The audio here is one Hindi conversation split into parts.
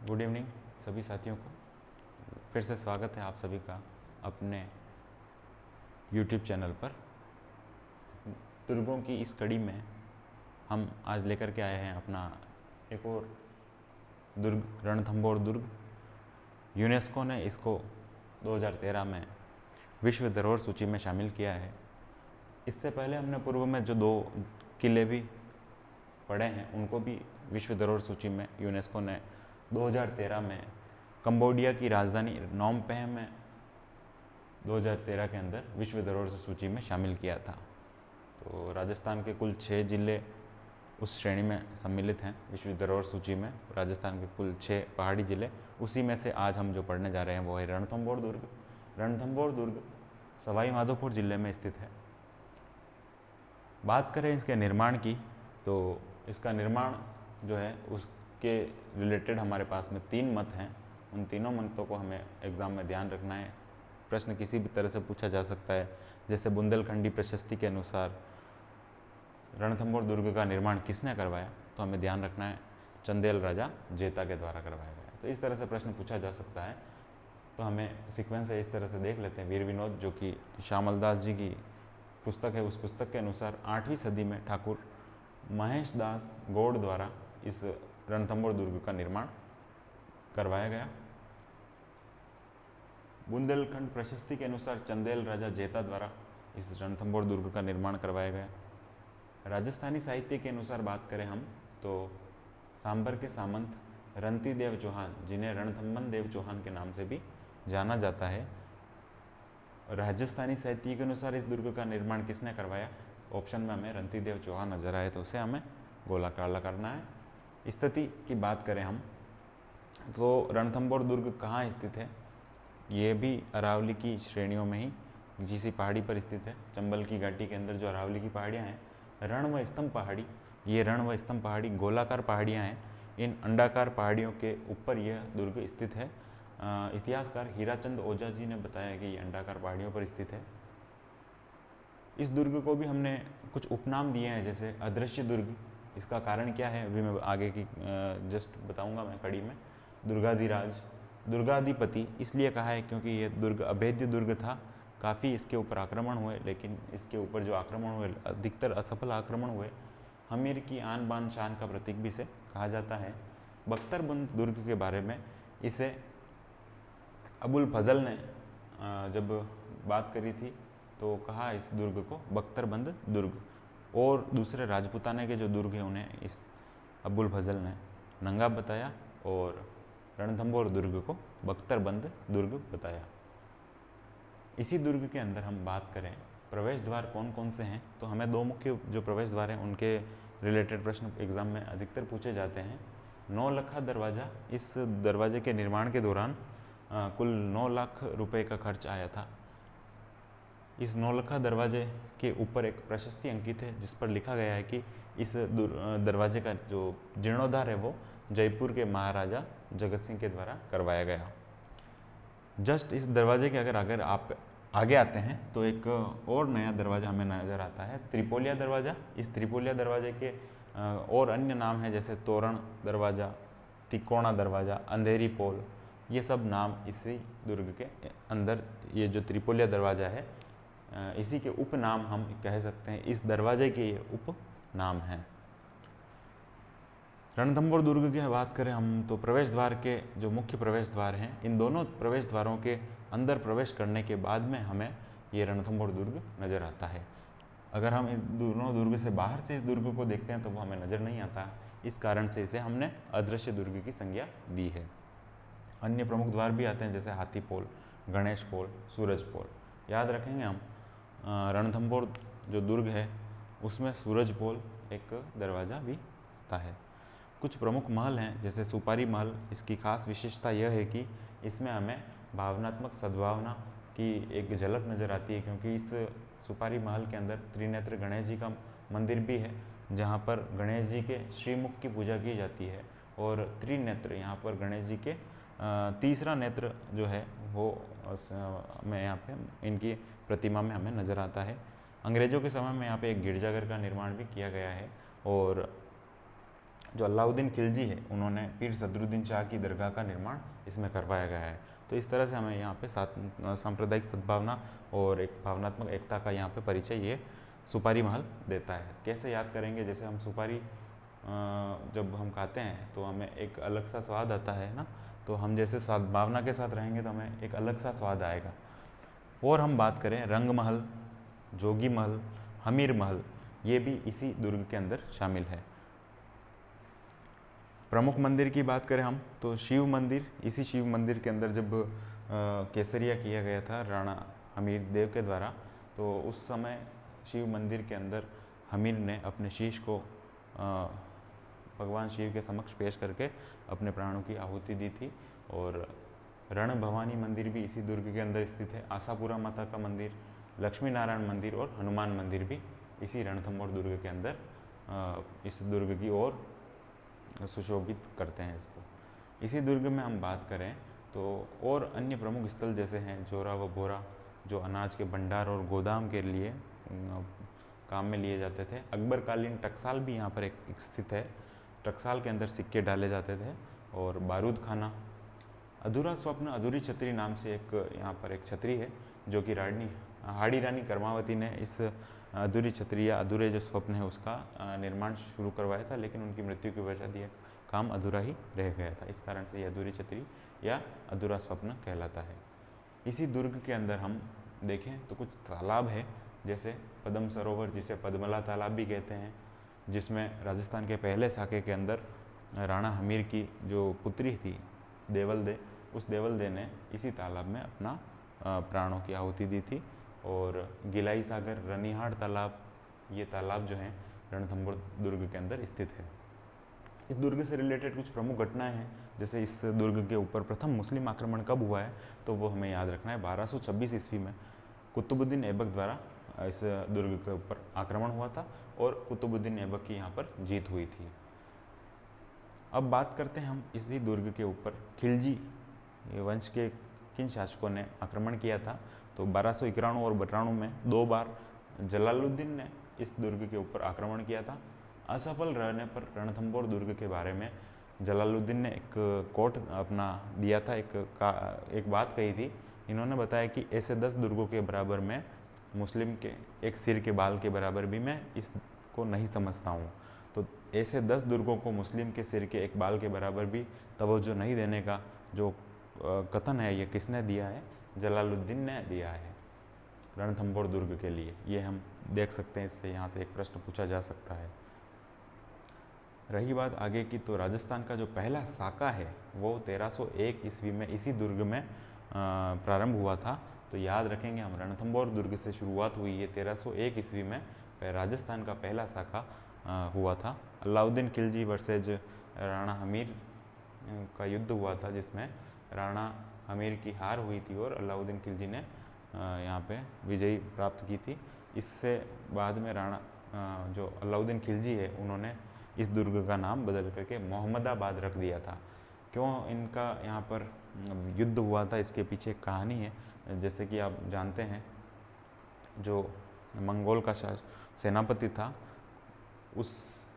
गुड इवनिंग सभी साथियों को। फिर से स्वागत है आप सभी का अपने यूट्यूब चैनल पर। दुर्गों की इस कड़ी में हम आज लेकर के आए हैं अपना एक और दुर्ग, रणथंभौर दुर्ग। यूनेस्को ने इसको 2013 में विश्व धरोहर सूची में शामिल किया है। इससे पहले हमने पूर्व में जो 2 किले भी पढ़े हैं उनको भी विश्व धरोहर सूची में यूनेस्को ने 2013 में कंबोडिया की राजधानी नोम पेह में 2013 के अंदर विश्व धरोहर सूची में शामिल किया था। तो राजस्थान के कुल 6 जिले उस श्रेणी में सम्मिलित हैं विश्व धरोहर सूची में। राजस्थान के कुल 6 पहाड़ी जिले, उसी में से आज हम जो पढ़ने जा रहे हैं वो है रणथंभौर दुर्ग। रणथंभौर दुर्ग सवाई माधोपुर जिले में स्थित है। बात करें इसके निर्माण की तो इसका निर्माण जो है उसके रिलेटेड हमारे पास में 3 मत हैं। उन तीनों मतों को हमें एग्ज़ाम में ध्यान रखना है। प्रश्न किसी भी तरह से पूछा जा सकता है, जैसे बुंदेलखंडी प्रशस्ति के अनुसार रणथंभौर दुर्ग का निर्माण किसने करवाया, तो हमें ध्यान रखना है चंदेल राजा जेता के द्वारा करवाया गया। तो इस तरह से प्रश्न पूछा जा सकता है। तो हमें सीक्वेंस है इस तरह से देख लेते हैं। वीर विनोद जो कि श्यामल दास जी की पुस्तक है, उस पुस्तक के अनुसार 8वीं सदी में ठाकुर महेश दास गौड़ द्वारा इस रणथंभौर दुर्ग का निर्माण करवाया गया। बुंदेलखंड प्रशस्ति के अनुसार चंदेल राजा जेता द्वारा इस रणथंभौर दुर्ग का निर्माण करवाया गया। राजस्थानी साहित्य के अनुसार बात करें हम तो सांबर के सामंत रणती देव चौहान, जिन्हें रणथंभन देव चौहान के नाम से भी जाना जाता है। राजस्थानी साहित्य के अनुसार इस दुर्ग का निर्माण किसने करवाया? ऑप्शन में हमें रणती देव चौहान नजर आए तो उसे हमें गोला काला करना है। स्थिति की बात करें हम तो रणथंभौर दुर्ग कहाँ स्थित है? ये भी अरावली की श्रेणियों में ही जीसी पहाड़ी पर स्थित है। चंबल की घाटी के अंदर जो अरावली की पहाड़ियाँ हैं, रण व स्तंभ पहाड़ी, ये रण व स्तंभ पहाड़ी गोलाकार पहाड़ियाँ हैं। इन अंडाकार पहाड़ियों के ऊपर यह दुर्ग स्थित है। इतिहासकार हीराचंद ओझा जी ने बताया कि ये अंडाकार पहाड़ियों पर स्थित है। इस दुर्ग को भी हमने कुछ उपनाम दिए हैं, जैसे अदृश्य दुर्ग। इसका कारण क्या है अभी मैं आगे की जस्ट बताऊंगा मैं कड़ी में। दुर्गाधिराज, दुर्गाधिपति इसलिए कहा है क्योंकि ये दुर्ग अभेद्य दुर्ग था। काफ़ी इसके ऊपर आक्रमण हुए, लेकिन इसके ऊपर जो आक्रमण हुए अधिकतर असफल आक्रमण हुए। हमीर की आन बान शान का प्रतीक भी इसे कहा जाता है। बख्तरबंद दुर्ग के बारे में इसे अबुल फजल ने जब बात करी थी तो कहा इस दुर्ग को बख्तरबंद दुर्ग। और दूसरे राजपूताने के जो दुर्ग हैं उन्हें इस अबुल फजल ने नंगा बताया और रणथंभौर दुर्ग को बख्तरबंद दुर्ग बताया। इसी दुर्ग के अंदर हम बात करें प्रवेश द्वार कौन कौन से हैं, तो हमें 2 मुख्य जो प्रवेश द्वार हैं उनके रिलेटेड प्रश्न एग्जाम में अधिकतर पूछे जाते हैं। 9 लखा दरवाज़ा, इस दरवाजे के निर्माण के दौरान कुल 9 लाख रुपए का खर्च आया था। इस 9 लखा दरवाजे के ऊपर एक प्रशस्ति अंकित है जिस पर लिखा गया है कि इस दरवाजे का जो जीर्णोद्धार है वो जयपुर के महाराजा जगत सिंह के द्वारा करवाया गया। जस्ट इस दरवाजे के अगर आप आगे आते हैं तो एक और नया दरवाज़ा हमें नज़र आता है, त्रिपोलिया दरवाज़ा। इस त्रिपोलिया दरवाजे के और अन्य नाम हैं जैसे तोरण दरवाज़ा, तिकोना दरवाज़ा, अंधेरी पोल। ये सब नाम इसी दुर्ग के अंदर, ये जो त्रिपोलिया दरवाज़ा है इसी के उपनाम हम कह सकते हैं। इस दरवाजे के ये उपनाम हैं। रणथंभौर दुर्ग की बात करें हम तो प्रवेश द्वार के जो मुख्य प्रवेश द्वार हैं, इन दोनों प्रवेश द्वारों के अंदर प्रवेश करने के बाद में हमें ये रणथंभौर दुर्ग नज़र आता है। अगर हम इन दोनों दुर्ग से बाहर से इस दुर्ग को देखते हैं तो वो हमें नज़र नहीं आता। इस कारण से इसे हमने अदृश्य दुर्ग की संज्ञा दी है। अन्य प्रमुख द्वार भी आते हैं जैसे हाथी पोल, गणेश पोल, सूरज पोल। याद रखेंगे हम रणथंभौर जो दुर्ग है उसमें सूरज पोल एक दरवाज़ा भी आता है। कुछ प्रमुख महल हैं जैसे सुपारी महल। इसकी खास विशेषता यह है कि इसमें हमें भावनात्मक सद्भावना की एक झलक नज़र आती है, क्योंकि इस सुपारी महल के अंदर त्रिनेत्र गणेश जी का मंदिर भी है जहाँ पर गणेश जी के श्रीमुख की पूजा की जाती है। और त्रिनेत्र यहाँ पर गणेश जी के तीसरा नेत्र जो है वो में यहाँ पे इनकी प्रतिमा में हमें नज़र आता है। अंग्रेज़ों के समय में यहाँ पे एक गिरजाघर का निर्माण भी किया गया है और जो अलाउद्दीन खिलजी है उन्होंने पीर सदरुद्दीन शाह की दरगाह का निर्माण इसमें करवाया गया है। तो इस तरह से हमें यहाँ पे सांप्रदायिक सद्भावना और एक भावनात्मक एकता का यहाँ पे परिचय ये सुपारी महल देता है। कैसे याद करेंगे, जैसे हम सुपारी जब हम खाते हैं तो हमें एक अलग सा स्वाद आता है ना, तो हम जैसे सद्भावना के साथ रहेंगे तो हमें एक अलग सा स्वाद आएगा। और हम बात करें रंग महल, जोगी महल, हमीर महल, ये भी इसी दुर्ग के अंदर शामिल है। प्रमुख मंदिर की बात करें हम तो शिव मंदिर, इसी शिव मंदिर के अंदर जब केसरिया किया गया था राणा हमीर देव के द्वारा, तो उस समय शिव मंदिर के अंदर हमीर ने अपने शीश को भगवान शिव के समक्ष पेश करके अपने प्राणों की आहुति दी थी। और रण भवानी मंदिर भी इसी दुर्ग के अंदर स्थित है। आशापुरा माता का मंदिर, लक्ष्मी नारायण मंदिर और हनुमान मंदिर भी इसी रणथंभौर दुर्ग के अंदर इस दुर्ग की ओर सुशोभित करते हैं इसको। इसी दुर्ग में हम बात करें तो और अन्य प्रमुख स्थल जैसे हैं जोरा व बोरा, जो अनाज के भंडार और गोदाम के लिए काम में लिए जाते थे। अकबरकालीन टकसाल भी यहाँ पर एक स्थित है। टकसाल के अंदर सिक्के डाले जाते थे। और बारूद खाना, अधूरा स्वप्न अधूरी छतरी नाम से एक यहाँ पर एक छतरी है जो कि हाड़ी रानी कर्मावती ने इस अधूरी छतरी या अधूरे जो स्वप्न है उसका निर्माण शुरू करवाया था, लेकिन उनकी मृत्यु की वजह से यह काम अधूरा ही रह गया था। इस कारण से यह अधूरी छतरी या अधूरा स्वप्न कहलाता है। इसी दुर्ग के अंदर हम देखें तो कुछ तालाब है, जैसे पद्म सरोवर जिसे पद्मला तालाब भी कहते हैं, जिसमें राजस्थान के पहले साके के अंदर राणा हमीर की जो पुत्री थी देवल दे, उस देवल दे ने इसी तालाब में अपना प्राणों की आहुति दी थी। और गिलाई सागर, रनिहाड़ तालाब, ये तालाब जो हैं रणथंभौर दुर्ग के अंदर स्थित है। इस दुर्ग से रिलेटेड कुछ प्रमुख घटनाएं हैं, जैसे इस दुर्ग के ऊपर प्रथम मुस्लिम आक्रमण कब हुआ है तो वो हमें याद रखना है। 1226 ईस्वी में कुतुबुद्दीन ऐबक द्वारा इस दुर्ग के ऊपर आक्रमण हुआ था और कुतुबुद्दीन ऐबक की यहाँ पर जीत हुई थी। अब बात करते हैं हम इसी दुर्ग के ऊपर खिलजी वंश के किन शासकों ने आक्रमण किया था। तो 1291 और 92 में 2 बार जलालुद्दीन ने इस दुर्ग के ऊपर आक्रमण किया था। असफल रहने पर रणथंभौर दुर्ग के बारे में जलालुद्दीन ने एक कोट अपना दिया था, एक बात कही थी। इन्होंने बताया कि ऐसे 10 दुर्गों के बराबर में मुस्लिम के एक सिर के बाल के बराबर भी मैं इसको नहीं समझता हूँ। तो ऐसे 10 दुर्गों को मुस्लिम के सिर के एक बाल के बराबर भी तवज्जो नहीं देने का जो कथन है, ये किसने दिया है? जलालुद्दीन ने दिया है रणथंभौर दुर्ग के लिए। ये हम देख सकते हैं, इससे यहाँ से एक प्रश्न पूछा जा सकता है। रही बात आगे की, तो राजस्थान का जो पहला साका है वो 1301 ईस्वी में इसी दुर्ग में प्रारंभ हुआ था। तो याद रखेंगे हम, रणथंभौर दुर्ग से शुरुआत हुई है 1301 ईस्वी में राजस्थान का पहला साका हुआ था। अलाउद्दीन खिलजी वर्सेज राणा हमीर का युद्ध हुआ था, जिसमें राणा हमीर की हार हुई थी और अलाउद्दीन खिलजी ने यहाँ पे विजयी प्राप्त की थी। इससे बाद में राणा जो अलाउद्दीन खिलजी है उन्होंने इस दुर्ग का नाम बदल करके मोहम्मदाबाद रख दिया था। क्यों इनका यहाँ पर युद्ध हुआ था, इसके पीछे एक कहानी है। जैसे कि आप जानते हैं, जो मंगोल का सेनापति था, उस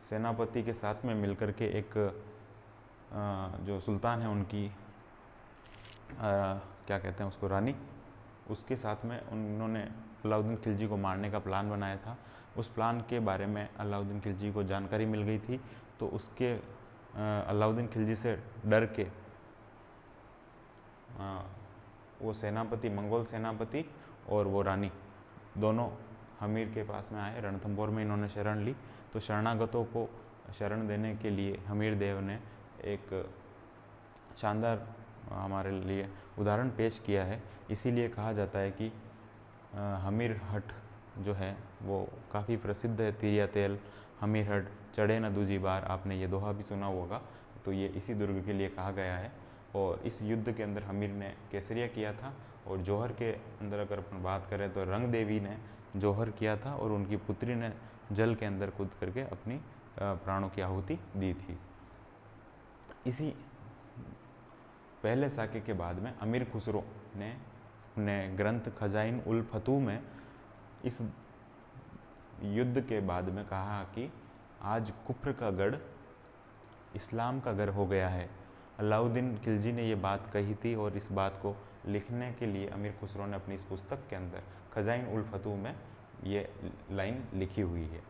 सेनापति के साथ में मिलकर के एक जो सुल्तान है उनकी क्या कहते हैं उसको, रानी, उसके साथ में उन्होंने अलाउद्दीन खिलजी को मारने का प्लान बनाया था। उस प्लान के बारे में अलाउद्दीन खिलजी को जानकारी मिल गई थी, तो उसके अलाउद्दीन खिलजी से डर के वो सेनापति, मंगोल सेनापति और वो रानी दोनों हमीर के पास में आए। रणथंभौर में इन्होंने शरण ली। तो शरणागतों को शरण देने के लिए हमीर देव ने एक शानदार हमारे लिए उदाहरण पेश किया है। इसीलिए कहा जाता है कि हमीर हट जो है वो काफ़ी प्रसिद्ध है। तिरिया तेल हमीर हट चढ़े न दूजी बार, आपने ये दोहा भी सुना होगा। तो ये इसी दुर्ग के लिए कहा गया है। और इस युद्ध के अंदर हमीर ने केसरिया किया था। और जौहर के अंदर अगर अपन बात करें तो रंग देवी ने जौहर किया था और उनकी पुत्री ने जल के अंदर कूद करके अपनी प्राणों की आहुति दी थी। इसी पहले साके के बाद में अमीर खुसरो ने अपने ग्रंथ खजाइन उल फतूह में इस युद्ध के बाद में कहा कि आज कुफ्र का गढ़ इस्लाम का घर हो गया है। अलाउद्दीन खिलजी ने ये बात कही थी और इस बात को लिखने के लिए अमीर खुसरो ने अपनी इस पुस्तक के अंदर खजाइन उल फतूह में ये लाइन लिखी हुई है।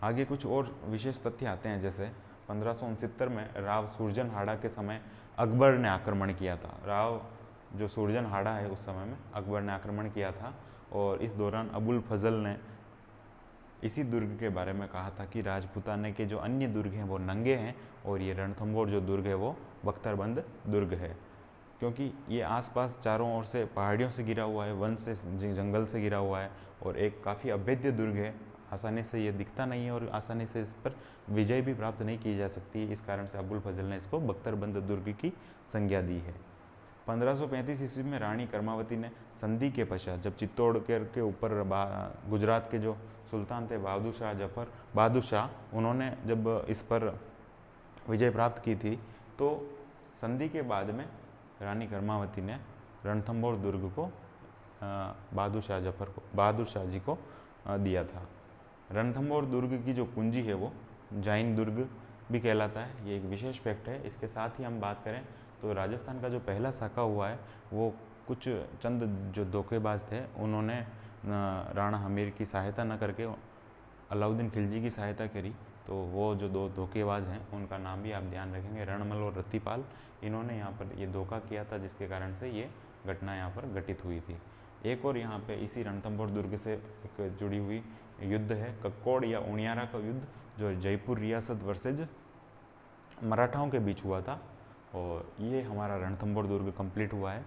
आगे कुछ और विशेष तथ्य आते हैं, जैसे 1569 में राव सुरजनहाड़ा के समय अकबर ने आक्रमण किया था। राव जो सुरजनहाड़ा है उस समय में अकबर ने आक्रमण किया था और इस दौरान अबुल फजल ने इसी दुर्ग के बारे में कहा था कि राजपूताने के जो अन्य दुर्ग हैं वो नंगे हैं और ये रणथंभौर जो दुर्ग है वो बख्तरबंद दुर्ग है, क्योंकि ये आसपास चारों ओर से पहाड़ियों से घिरा हुआ है, वन से जंगल से घिरा हुआ है और एक काफ़ी अभेद्य दुर्ग है। आसानी से ये दिखता नहीं है और आसानी से इस पर विजय भी प्राप्त नहीं की जा सकती। इस कारण से अबुल फजल ने इसको बख्तरबंद दुर्ग की संज्ञा दी है। 1535 ईस्वी में रानी कर्मावती ने संधि के पश्चात जब चित्तौड़गढ़ के ऊपर गुजरात के जो सुल्तान थे बहादुर शाह उन्होंने जब इस पर विजय प्राप्त की थी, तो संधि के बाद में रानी कर्मावती ने रणथंभौर दुर्ग को बहादुर शाह जी को दिया था। रणथंभौर दुर्ग की जो कुंजी है वो जैन दुर्ग भी कहलाता है, ये एक विशेष फैक्ट है। इसके साथ ही हम बात करें तो राजस्थान का जो पहला साका हुआ है वो कुछ चंद जो धोखेबाज थे उन्होंने राणा हमीर की सहायता न करके अलाउद्दीन खिलजी की सहायता करी। तो वो जो दो धोखेबाज हैं उनका नाम भी आप ध्यान रखेंगे, रणमल और रत्तीपाल। इन्होंने यहाँ पर ये धोखा किया था जिसके कारण से ये घटना यहाँ पर घटित हुई थी। एक और यहाँ पे इसी रणथंभौर दुर्ग से एक जुड़ी हुई युद्ध है कक्कोड़ या उनियारा का युद्ध, जो जयपुर रियासत वर्सेज मराठाओं के बीच हुआ था और ये हमारा रणथंभौर दुर्ग कंप्लीट हुआ है,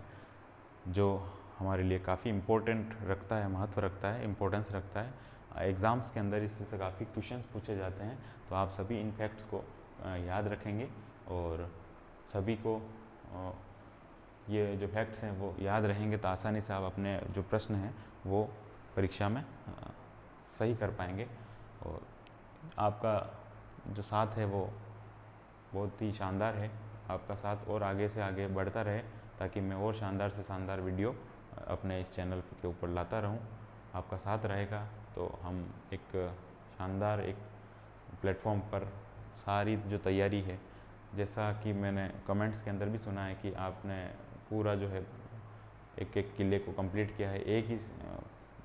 जो हमारे लिए काफ़ी इम्पोर्टेंट रखता है, महत्व रखता है, इम्पोर्टेंस रखता है। एग्ज़ाम्स के अंदर इससे काफ़ी क्वेश्चंस पूछे जाते हैं, तो आप सभी इन फैक्ट्स को याद रखेंगे और सभी को ये जो फैक्ट्स हैं वो याद रहेंगे तो आसानी से आप अपने जो प्रश्न हैं वो परीक्षा में सही कर पाएंगे। और आपका जो साथ है वो बहुत ही शानदार है, आपका साथ और आगे से आगे बढ़ता रहे ताकि मैं और शानदार से शानदार वीडियो अपने इस चैनल के ऊपर लाता रहूं। आपका साथ रहेगा तो हम एक शानदार एक प्लेटफॉर्म पर सारी जो तैयारी है, जैसा कि मैंने कमेंट्स के अंदर भी सुना है कि आपने पूरा जो है एक एक किले को कंप्लीट किया है एक ही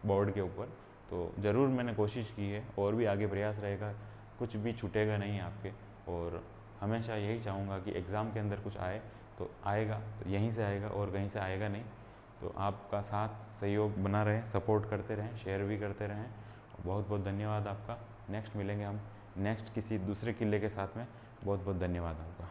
बोर्ड के ऊपर, तो ज़रूर मैंने कोशिश की है और भी आगे प्रयास रहेगा, कुछ भी छूटेगा नहीं आपके। और हमेशा यही चाहूँगा कि एग्ज़ाम के अंदर कुछ आए तो आएगा तो यहीं से आएगा और कहीं से आएगा नहीं। तो आपका साथ सहयोग बना रहे, सपोर्ट करते रहें, शेयर भी करते रहें। बहुत बहुत धन्यवाद आपका। नेक्स्ट मिलेंगे हम नेक्स्ट किसी दूसरे किले के साथ में। बहुत बहुत धन्यवाद आपका।